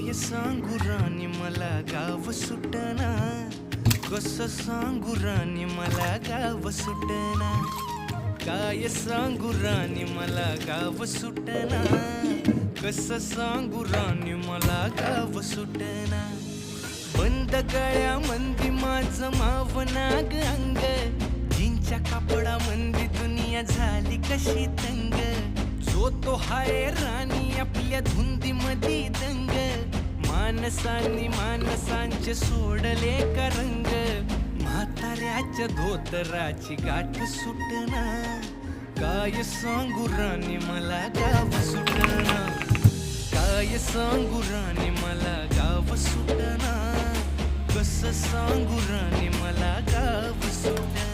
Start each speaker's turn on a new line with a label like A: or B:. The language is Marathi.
A: काय सांगू राणी मला गाव सुटना, कसं सांगू राणी मला गाव सुटना, काय सांगू राणी मला गाव सुटना, कसं सांगू राणी मला गाव सुटना. बंद गळ्यामंदी माझं मावनाग अंग, जीनच्या कापडामंदी दुनिया झाली कशी तंग. जो तो हाय राणी आपल्या धुंदीमधी दंग, माणसांनी माणसांचे सोडले का रंग. म्हाताऱ्याच्या धोतराची गाठ सुटना, काय सांगू राणी मला गाव सुटना, काय सांगू राणी मला गाव सुटना, कसं सांगू राणी मला गाव सुटना.